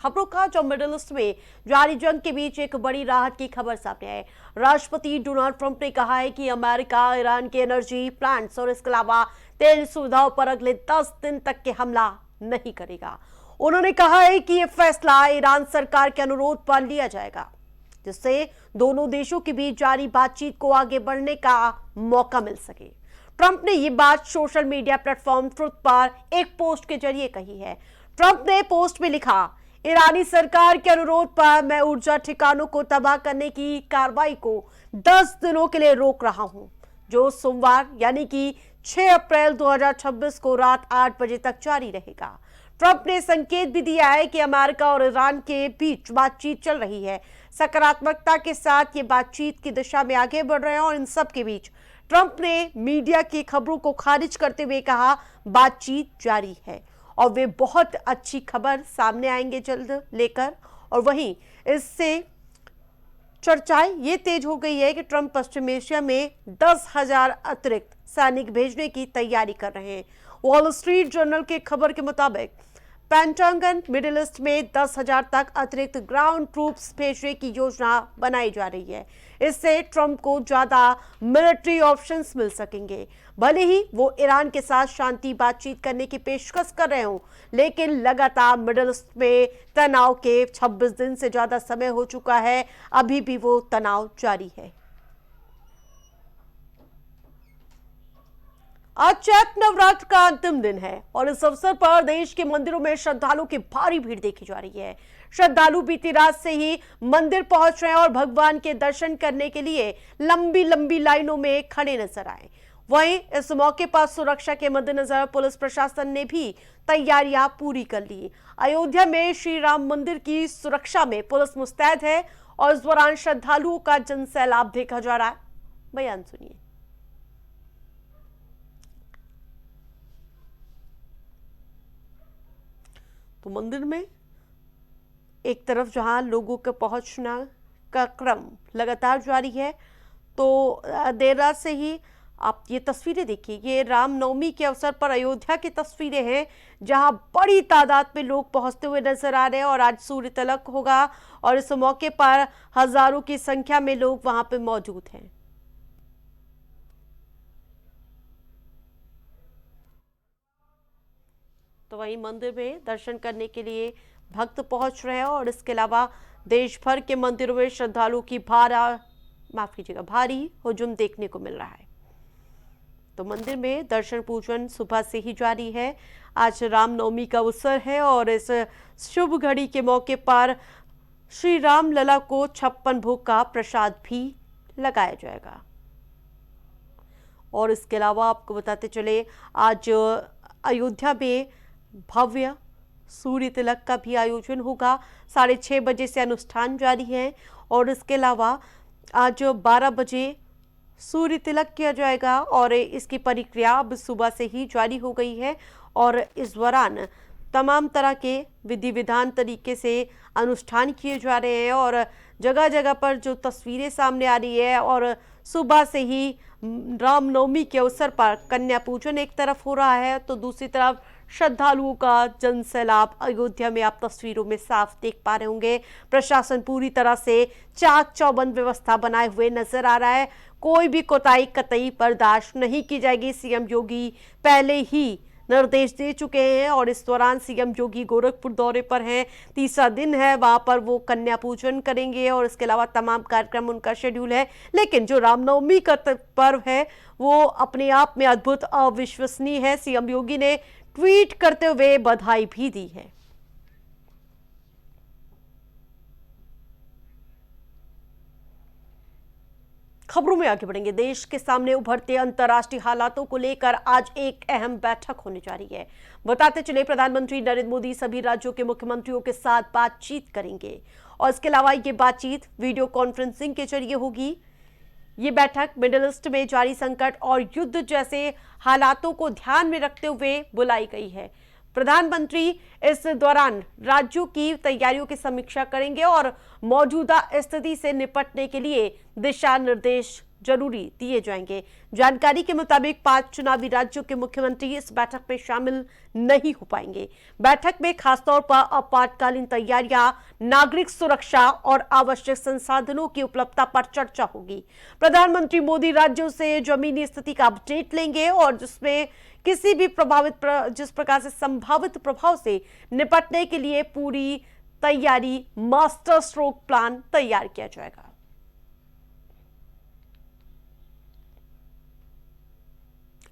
खबरों का जो मिडिल ईस्ट में जारी जंग के बीच एक बड़ी राहत की खबर सामने आई। राष्ट्रपति डोनाल्ड ट्रंप ने कहा है कि अमेरिका ईरान के एनर्जी प्लांट्स और इसके अलावा तेल सुविधाओं पर अगले 10 दिन तक के हमला नहीं करेगा। उन्होंने कहा है कि यह फैसला ईरान सरकार के अनुरोध पर लिया जाएगा, जिससे दोनों देशों के बीच जारी बातचीत को आगे बढ़ने का मौका मिल सके। ट्रंप ने यह बात सोशल मीडिया प्लेटफॉर्म ट्रुथ पर एक पोस्ट के जरिए कही है। ट्रंप ने पोस्ट में लिखा, ईरानी सरकार के अनुरोध पर मैं ऊर्जा ठिकानों को तबाह करने की कार्रवाई को 10 दिनों के लिए रोक रहा हूं, जो सोमवार यानी कि 6 अप्रैल 2026 को रात 8 बजे तक जारी रहेगा। ट्रंप ने संकेत भी दिया है कि अमेरिका और ईरान के बीच बातचीत चल रही है, सकारात्मकता के साथ ये बातचीत की दिशा में आगे बढ़ रहे हैं। और इन सब के बीच ट्रंप ने मीडिया की खबरों को खारिज करते हुए कहा, बातचीत जारी है और वे बहुत अच्छी खबर सामने आएंगे जल्द लेकर। और वहीं इससे चर्चाएं ये तेज हो गई है कि ट्रंप पश्चिम एशिया में 10,000 अतिरिक्त सैनिक भेजने की तैयारी कर रहे हैं। वॉल स्ट्रीट जर्नल के खबर के मुताबिक पेंटागन मिडिल ईस्ट में 10,000 तक अतिरिक्त ग्राउंड ट्रूप्स भेजने की योजना बनाई जा रही है। इससे ट्रंप को ज्यादा मिलिट्री ऑप्शंस मिल सकेंगे। भले ही वो ईरान के साथ शांति बातचीत करने की पेशकश कर रहे हों, लेकिन लगातार मिडिल ईस्ट में तनाव के 26 दिन से ज्यादा समय हो चुका है, अभी भी वो तनाव जारी है। आज चैत नवरात्र का अंतिम दिन है और इस अवसर पर देश के मंदिरों में श्रद्धालुओं की भारी भीड़ देखी जा रही है। श्रद्धालु बीती रात से ही मंदिर पहुंच रहे हैं और भगवान के दर्शन करने के लिए लंबी लंबी लाइनों में खड़े नजर आए। वहीं इस मौके पर सुरक्षा के मद्देनजर पुलिस प्रशासन ने भी तैयारियां पूरी कर ली। अयोध्या में श्री राम मंदिर की सुरक्षा में पुलिस मुस्तैद है और इस दौरान श्रद्धालुओं का जनसैलाब देखा जा रहा है। बयान सुनिए। तो मंदिर में एक तरफ जहां लोगों के पहुंचना का क्रम लगातार जारी है, तो देर रात से ही आप ये तस्वीरें देखिए। ये रामनवमी के अवसर पर अयोध्या की तस्वीरें हैं, जहां बड़ी तादाद में लोग पहुंचते हुए नजर आ रहे हैं और आज सूर्य तिलक होगा और इस मौके पर हजारों की संख्या में लोग वहां पे मौजूद हैं। तो वहीं मंदिर में दर्शन करने के लिए भक्त पहुंच रहे हैं और इसके अलावा देश भर के मंदिरों में श्रद्धालुओं की भारी हुजूम देखने को मिल रहा है। तो मंदिर में दर्शन पूजन सुबह से ही जारी है। आज रामनवमी का अवसर है और इस शुभ घड़ी के मौके पर श्री राम लला को 56 भोग का प्रसाद भी लगाया जाएगा। और इसके अलावा आपको बताते चले, आज अयोध्या में भव्य सूर्य तिलक का भी आयोजन होगा। 6:30 बजे से अनुष्ठान जारी है और इसके अलावा आज 12 बजे सूर्य तिलक किया जाएगा और इसकी प्रक्रिया अब सुबह से ही जारी हो गई है और इस दौरान तमाम तरह के विधि विधान तरीके से अनुष्ठान किए जा रहे हैं। और जगह जगह पर जो तस्वीरें सामने आ रही है और सुबह से ही रामनवमी के अवसर पर कन्या पूजन एक तरफ हो रहा है, तो दूसरी तरफ श्रद्धालुओं का जनसैलाब अयोध्या में आप तस्वीरों में साफ देख पा रहे होंगे। प्रशासन पूरी तरह से चाक चौबंद व्यवस्था बनाए हुए नजर आ रहा है। कोई भी कोताही कतई बर्दाश्त नहीं की जाएगी। सीएम योगी पहले ही निर्देश दे चुके हैं और इस दौरान सीएम योगी गोरखपुर दौरे पर हैं। तीसरा दिन है, वहां पर वो कन्या पूजन करेंगे और इसके अलावा तमाम कार्यक्रम उनका शेड्यूल है। लेकिन जो रामनवमी का पर्व है वो अपने आप में अद्भुत अविश्वसनीय है। सीएम योगी ने ट्वीट करते हुए बधाई भी दी है। खबरों में आगे बढ़ेंगे। देश के सामने उभरते अंतर्राष्ट्रीय हालातों को लेकर आज एक अहम बैठक होने जा रही है। बताते चले, प्रधानमंत्री नरेंद्र मोदी सभी राज्यों के मुख्यमंत्रियों के साथ बातचीत करेंगे और इसके अलावा ये बातचीत वीडियो कॉन्फ्रेंसिंग के जरिए होगी। ये बैठक मिडिल ईस्ट में जारी संकट और युद्ध जैसे हालातों को ध्यान में रखते हुए बुलाई गई है। प्रधानमंत्री इस दौरान राज्यों की तैयारियों की समीक्षा करेंगे और मौजूदा स्थिति से निपटने के लिए दिशा निर्देश जरूरी दिए जाएंगे। जानकारी के मुताबिक 5 चुनावी राज्यों के मुख्यमंत्री इस बैठक में शामिल नहीं हो पाएंगे। बैठक में खासतौर पर आपातकालीन तैयारियां, नागरिक सुरक्षा और आवश्यक संसाधनों की उपलब्धता पर चर्चा होगी। प्रधानमंत्री मोदी राज्यों से जमीनी स्थिति का अपडेट लेंगे और जिसमें किसी भी जिस प्रकार से संभावित प्रभाव से निपटने के लिए पूरी तैयारी, मास्टर स्ट्रोक प्लान तैयार किया जाएगा।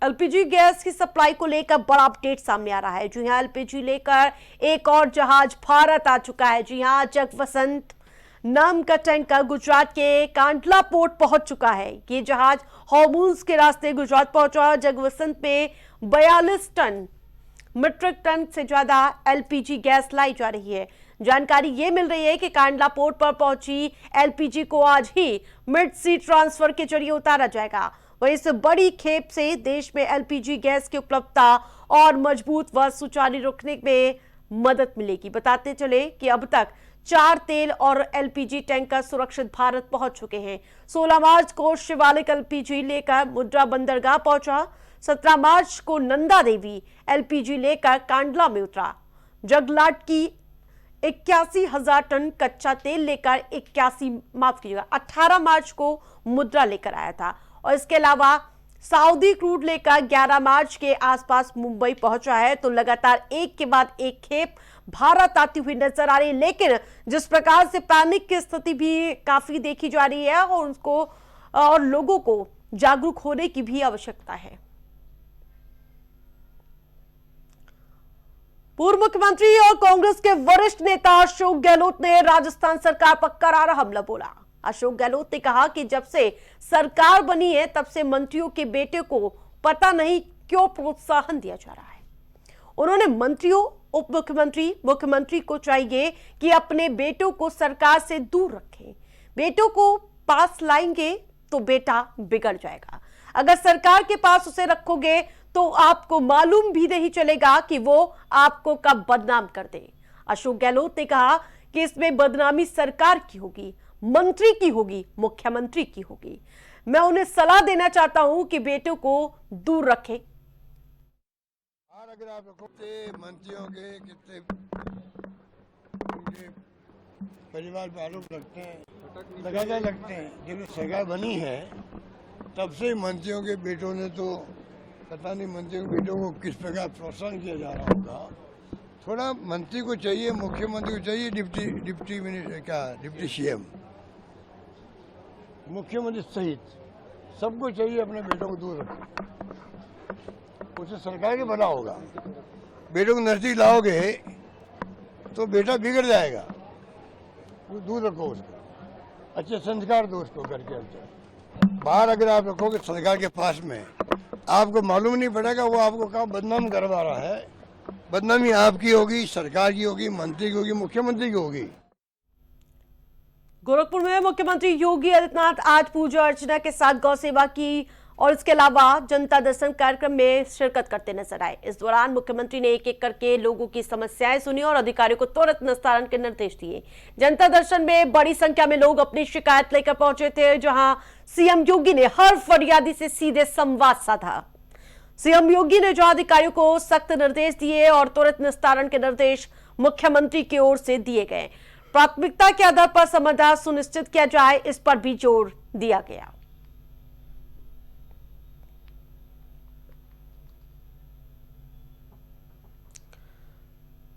एलपीजी गैस की सप्लाई को लेकर बड़ा अपडेट सामने आ रहा है। जी हां, एलपीजी लेकर एक और जहाज भारत आ चुका है। जी हां, जगवसंत नाम का टैंकर गुजरात के कांडला पोर्ट पहुंच चुका है। ये जहाज हॉर्मूज के रास्ते गुजरात पहुंचा। जगवसंत में 42 टन मीट्रिक टन से ज्यादा एलपीजी गैस लाई जा रही है। जानकारी ये मिल रही है कि कांडला पोर्ट पर पहुंची एलपीजी को आज ही मिड सी ट्रांसफर के जरिए उतारा जाएगा। वह इस बड़ी खेप से देश में एलपीजी गैस की उपलब्धता और मजबूत व सुचारू रखने में मदद मिलेगी। बताते चले कि अब तक 4 तेल और एलपीजी टैंकर सुरक्षित भारत पहुंच चुके हैं। 16 मार्च को शिवालिक एलपीजी लेकर मुद्रा बंदरगाह पहुंचा। 17 मार्च को नंदा देवी एलपीजी लेकर कांडला में उतरा। जगलाट की 81,000 टन कच्चा तेल लेकर 18 मार्च को मुद्रा लेकर आया था और इसके अलावा सऊदी क्रूड लेकर 11 मार्च के आसपास मुंबई पहुंचा है। तो लगातार एक के बाद एक खेप भारत आती हुई नजर आ रही है, लेकिन जिस प्रकार से पैनिक की स्थिति भी काफी देखी जा रही है और लोगों को जागरूक होने की भी आवश्यकता है। पूर्व मुख्यमंत्री और कांग्रेस के वरिष्ठ नेता अशोक गहलोत ने राजस्थान सरकार पर करारा हमला बोला। अशोक गहलोत ने कहा कि जब से सरकार बनी है तब से मंत्रियों के बेटे को पता नहीं क्यों प्रोत्साहन दिया जा रहा है। उन्होंने मंत्रियों, उप मुख्यमंत्री, मुख्यमंत्री को चाहिए कि अपने बेटों को सरकार से दूर रखें। बेटों को पास लाएंगे तो बेटा बिगड़ जाएगा। अगर सरकार के पास उसे रखोगे तो आपको मालूम भी नहीं चलेगा कि वो आपको कब बदनाम कर दे। अशोक गहलोत ने कहा कि इसमें बदनामी सरकार की होगी, मंत्री की होगी, मुख्यमंत्री की होगी। मैं उन्हें सलाह देना चाहता हूं कि बेटों को दूर रखें। अगर आप मंत्रियों के कितने परिवार पे आरोप लगते हैं, लगातार लगते हैं। जब सरकार बनी है तब से मंत्रियों के बेटों ने तो पता नहीं मंत्रियों के बेटों को किस प्रकार प्रोत्साहन किया जा रहा होगा। थोड़ा मंत्री को चाहिए, मुख्यमंत्री को चाहिए, डिप्टी मिनिस्टर क्या डिप्टी सीएम, मुख्यमंत्री सहित सबको चाहिए अपने बेटों को दूर रखें। उसे सरकार के बना होगा। बेटों को नजदीक लाओगे तो बेटा बिगड़ जाएगा। दूर रखो उसको, अच्छे संस्कार दो उसको घर के अंदर। बाहर अगर आप रखोगे सरकार के पास में, आपको मालूम नहीं पड़ेगा वो आपको कहाँ बदनाम करवा रहा है। बदनामी आपकी होगी, सरकार की होगी, मंत्री की होगी, मुख्यमंत्री की होगी। गोरखपुर में मुख्यमंत्री योगी आदित्यनाथ आज पूजा अर्चना के साथ गौ सेवा की और इसके अलावा जनता दर्शन कार्यक्रम में शिरकत करते नजर आए। इस दौरान मुख्यमंत्री ने एक एक करके लोगों की समस्याएं सुनी और अधिकारियों को त्वरित निस्तारण के निर्देश दिए। जनता दर्शन में बड़ी संख्या में लोग अपनी शिकायत लेकर पहुंचे थे, जहां सीएम योगी ने हर फरियादी से सीधे संवाद साधा। सीएम योगी ने जो अधिकारियों को सख्त निर्देश दिए और त्वरित निस्तारण के निर्देश मुख्यमंत्री की ओर से दिए गए। प्राथमिकता के आधार पर समाधान सुनिश्चित किया जाए, इस पर भी जोर दिया गया।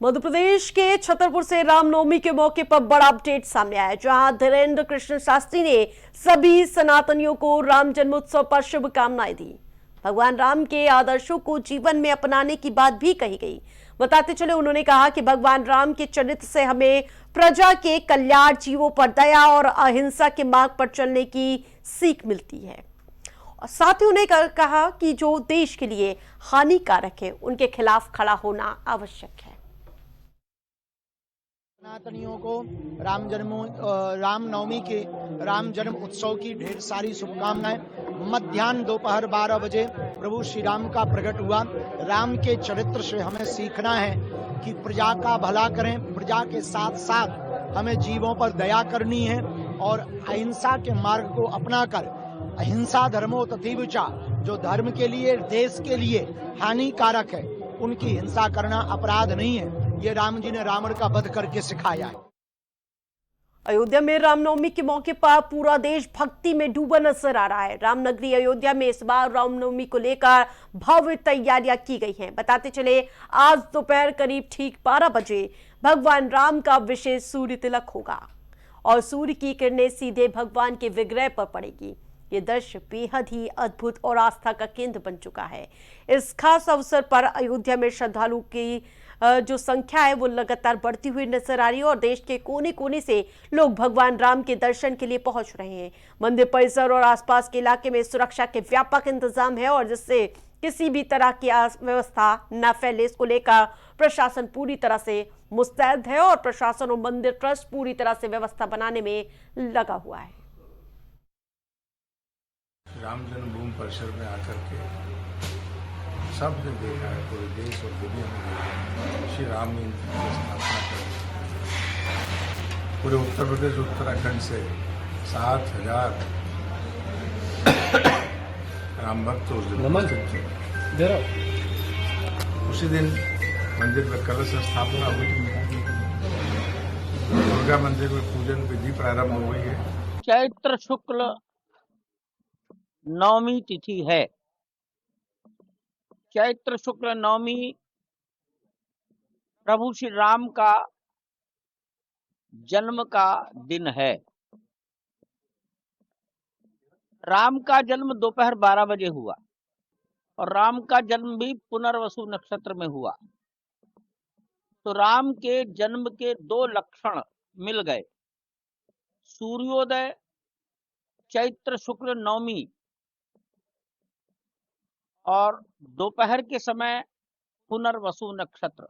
मध्य प्रदेश के छतरपुर से रामनवमी के मौके पर बड़ा अपडेट सामने आया, जहां धीरेन्द्र कृष्ण शास्त्री ने सभी सनातनियों को राम जन्मोत्सव पर शुभकामनाएं दी। भगवान राम के आदर्शों को जीवन में अपनाने की बात भी कही गई। बताते चले उन्होंने कहा कि भगवान राम के चरित्र से हमें प्रजा के कल्याण, जीवों पर दया और अहिंसा के मार्ग पर चलने की सीख मिलती है। और साथ ही उन्होंने कहा कि जो देश के लिए हानिकारक है उनके खिलाफ खड़ा होना आवश्यक है। सनातनियों को रामनवमी के राम जन्म उत्सव की ढेर सारी शुभकामनाएं। मध्याह्न दोपहर 12 बजे प्रभु श्री राम का प्रकट हुआ। राम के चरित्र से हमें सीखना है कि प्रजा का भला करें, प्रजा के साथ साथ हमें जीवों पर दया करनी है और अहिंसा के मार्ग को अपनाकर अहिंसा धर्मो तथैव च, जो धर्म के लिए, देश के लिए हानिकारक है, उनकी हिंसा करना अपराध नहीं है। ये राम जी ने रावण का वध करके सिखाया है। अयोध्या में रामनवमी के मौके पर पूरा देश भक्ति में डूबा नजर आ रहा है। रामनगरी अयोध्या में इस बार रामनवमी को लेकर भव्य तैयारियां की गई हैं। बताते चले, आज दोपहर करीब ठीक 12 बजे भगवान राम का विशेष सूर्य तिलक होगा और सूर्य की किरणें सीधे भगवान के विग्रह पर पड़ेगी। ये दृश्य बेहद ही अद्भुत और आस्था का केंद्र बन चुका है। इस खास अवसर पर अयोध्या में श्रद्धालु की जो संख्या है वो लगातार बढ़ती हुई नजर आ रही है और देश के कोने कोने से लोग भगवान राम के दर्शन के लिए पहुंच रहे हैं। मंदिर परिसर और आसपास के इलाके में सुरक्षा के व्यापक इंतजाम है और जिससे किसी भी तरह की अव्यवस्था न फैले, इसको लेकर प्रशासन पूरी तरह से मुस्तैद है और प्रशासन और मंदिर ट्रस्ट पूरी तरह से व्यवस्था बनाने में लगा हुआ है। राम जन्मभूमि परिसर में आकर के सबने देखा है, पूरे देश और दुनिया में देखा है श्री राम ने इनकी स्थापना कर। पूरे उत्तर प्रदेश उत्तराखंड से 7,000 राम भक्त उस दिन उपस्थित थे। उसी दिन मंदिर में कलश स्थापना हुई, दुर्गा मंदिर में पूजन विधि प्रारंभ हो गई है। चैत्र शुक्ल नवमी तिथि है। चैत्र शुक्ल नवमी प्रभु श्री राम का जन्म का दिन है। राम का जन्म दोपहर 12 बजे हुआ और राम का जन्म भी पुनर्वसु नक्षत्र में हुआ। तो राम के जन्म के 2 लक्षण मिल गए, सूर्योदय चैत्र शुक्ल नवमी और दोपहर के समय पुनर्वसु नक्षत्र।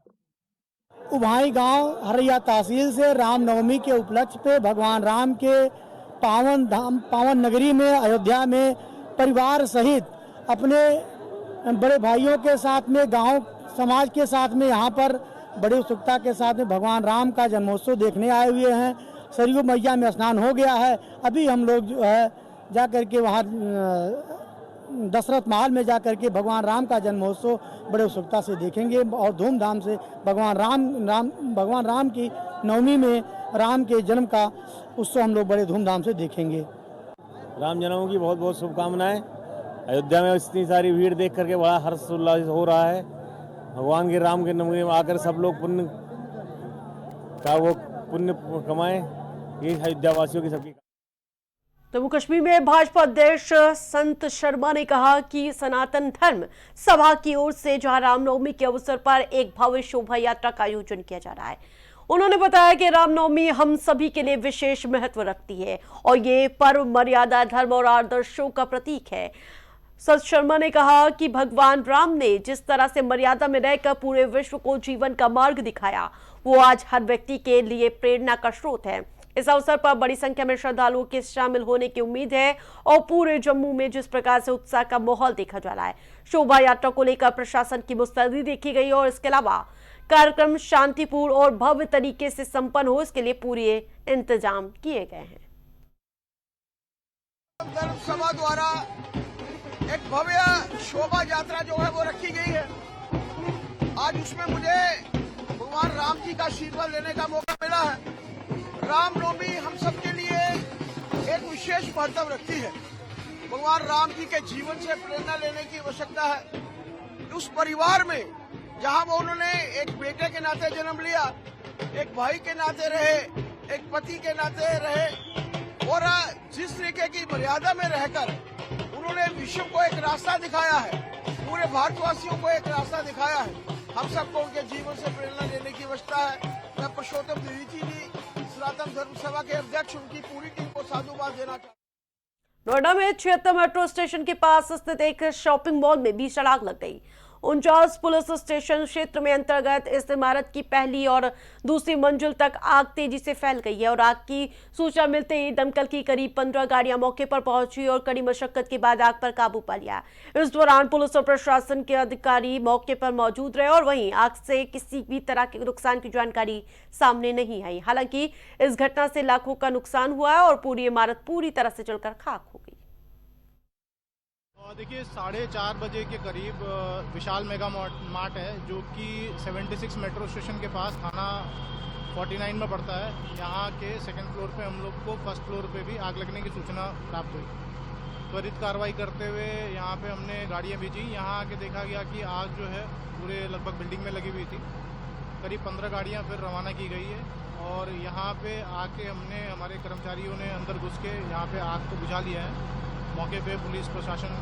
उभाई गांव हरैया तहसील से रामनवमी के उपलक्ष्य पे भगवान राम के पावन धाम, पावन नगरी में अयोध्या में परिवार सहित अपने बड़े भाइयों के साथ में, गांव समाज के साथ में यहाँ पर बड़ी उत्सुकता के साथ में भगवान राम का जन्मोत्सव देखने आए हुए हैं। सरयू मैया में स्नान हो गया है। अभी हम लोग जो है जा कर के वहाँ दशरथ महल में जाकर के भगवान राम का जन्मोत्सव बड़े उत्सुकता से देखेंगे और धूमधाम से भगवान राम की नवमी में राम के जन्म का उत्सव हम लोग बड़े धूमधाम से देखेंगे। राम जन्म की बहुत बहुत शुभकामनाएं। अयोध्या में इतनी सारी भीड़ देख करके बड़ा हर्ष उल्लास हो रहा है। भगवान के राम के नवमी में आकर सब लोग पुण्य कमाएं, ये अयोध्या वासियों की सबकी। जम्मू कश्मीर में भाजपा अध्यक्ष संत शर्मा ने कहा कि सनातन धर्म सभा की ओर से जहां रामनवमी के अवसर पर एक भव्य शोभा यात्रा का आयोजन किया जा रहा है। उन्होंने बताया कि रामनवमी हम सभी के लिए विशेष महत्व रखती है और ये पर्व मर्यादा, धर्म और आदर्शों का प्रतीक है। संत शर्मा ने कहा कि भगवान राम ने जिस तरह से मर्यादा में रहकर पूरे विश्व को जीवन का मार्ग दिखाया, वो आज हर व्यक्ति के लिए प्रेरणा का स्रोत है। इस अवसर पर बड़ी संख्या में श्रद्धालुओं के शामिल होने की उम्मीद है और पूरे जम्मू में जिस प्रकार से उत्साह का माहौल देखा जा रहा है, शोभा यात्रा को लेकर प्रशासन की मुस्तैदी देखी गई और इसके अलावा कार्यक्रम शांतिपूर्ण और भव्य तरीके से संपन्न हो, इसके लिए पूरे इंतजाम किए गए हैं। धर्म सभा द्वारा एक भव्य शोभा यात्रा जो है वो रखी गई है। आज उसमें मुझे भगवान राम जी का आशीर्वाद लेने का मौका मिला है। रामनवमी हम सबके लिए एक विशेष महत्व रखती है। भगवान राम जी के जीवन से प्रेरणा लेने की आवश्यकता है। उस परिवार में जहां वो उन्होंने एक बेटे के नाते जन्म लिया, एक भाई के नाते रहे, एक पति के नाते रहे और जिस तरीके की मर्यादा में रहकर उन्होंने विश्व को एक रास्ता दिखाया है, पूरे भारतवासियों को एक रास्ता दिखाया है। हम सबको उनके जीवन से प्रेरणा लेने की आवश्यकता है। मैं पुरुषोत्तम द्विवेदी जी, सनातन धर्म सभा के अध्यक्ष, उनकी पूरी टीम को साधुवाद देना चाहता हूं। नोएडा में 76 मेट्रो स्टेशन के पास स्थित एक शॉपिंग मॉल में भीषण आग लग गई। 49 पुलिस स्टेशन क्षेत्र में अंतर्गत इस इमारत की पहली और दूसरी मंजिल तक आग तेजी से फैल गई है और आग की सूचना मिलते ही दमकल की करीब 15 गाड़ियां मौके पर पहुंची और कड़ी मशक्कत के बाद आग पर काबू पा लिया। इस दौरान पुलिस और प्रशासन के अधिकारी मौके पर मौजूद रहे और वहीं आग से किसी भी तरह के नुकसान की जानकारी सामने नहीं आई। हालांकि इस घटना से लाखों का नुकसान हुआ है और पूरी इमारत पूरी तरह से जलकर खाक हो गई। देखिए 4:30 बजे के करीब विशाल मेगा मार्ट है जो कि 76 मेट्रो स्टेशन के पास थाना 49 में पड़ता है। यहाँ के सेकंड फ्लोर पे हम लोग को फर्स्ट फ्लोर पे भी आग लगने की सूचना प्राप्त हुई। त्वरित कार्रवाई करते हुए यहाँ पे हमने गाड़ियाँ भेजी। यहाँ आके देखा गया कि आग जो है पूरे लगभग बिल्डिंग में लगी हुई थी। करीब 15 गाड़ियाँ फिर रवाना की गई है और यहाँ पे आके हमने हमारे कर्मचारियों ने अंदर घुस के यहाँ पे आग को बुझा लिया है। मौके पे पुलिस प्रशासन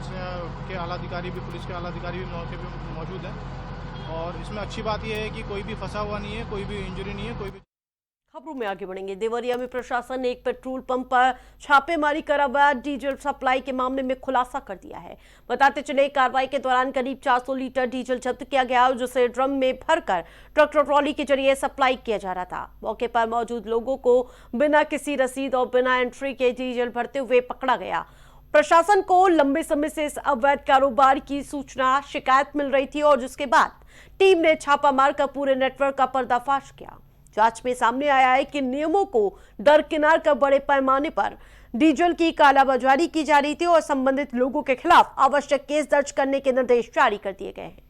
के आला अधिकारी भी पुलिस के आला अधिकारी भी मौके पे मौजूद हैं और इसमें अच्छी बात यह है कि कोई भी फंसा हुआ नहीं है, कोई भी इंजरी नहीं है, कोई भी। खबरों में आगे बढ़ेंगे। देवरिया में प्रशासन ने एक पेट्रोल पंप पर छापेमारी कर अवैध डीजल सप्लाई के मामले में खुलासा कर दिया है। बताते चले कार्रवाई के दौरान करीब 400 लीटर डीजल जब्त किया गया जिसे ड्रम में भरकर ट्रैक्टर ट्रॉली के जरिए सप्लाई किया जा रहा था। मौके पर मौजूद लोगों को बिना किसी रसीद और बिना एंट्री के डीजल भरते हुए पकड़ा गया। प्रशासन को लंबे समय से इस अवैध कारोबार की सूचना शिकायत मिल रही थी और जिसके बाद टीम ने छापा मारकर पूरे नेटवर्क का पर्दाफाश किया। जांच में सामने आया है कि नियमों को दरकिनार कर बड़े पैमाने पर डीजल की कालाबाजारी की जा रही थी और संबंधित लोगों के खिलाफ आवश्यक केस दर्ज करने के निर्देश जारी कर दिए गए हैं।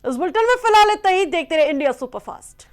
इस बुलेटिन में फिलहाल इतना ही। देखते रहे इंडिया सुपरफास्ट।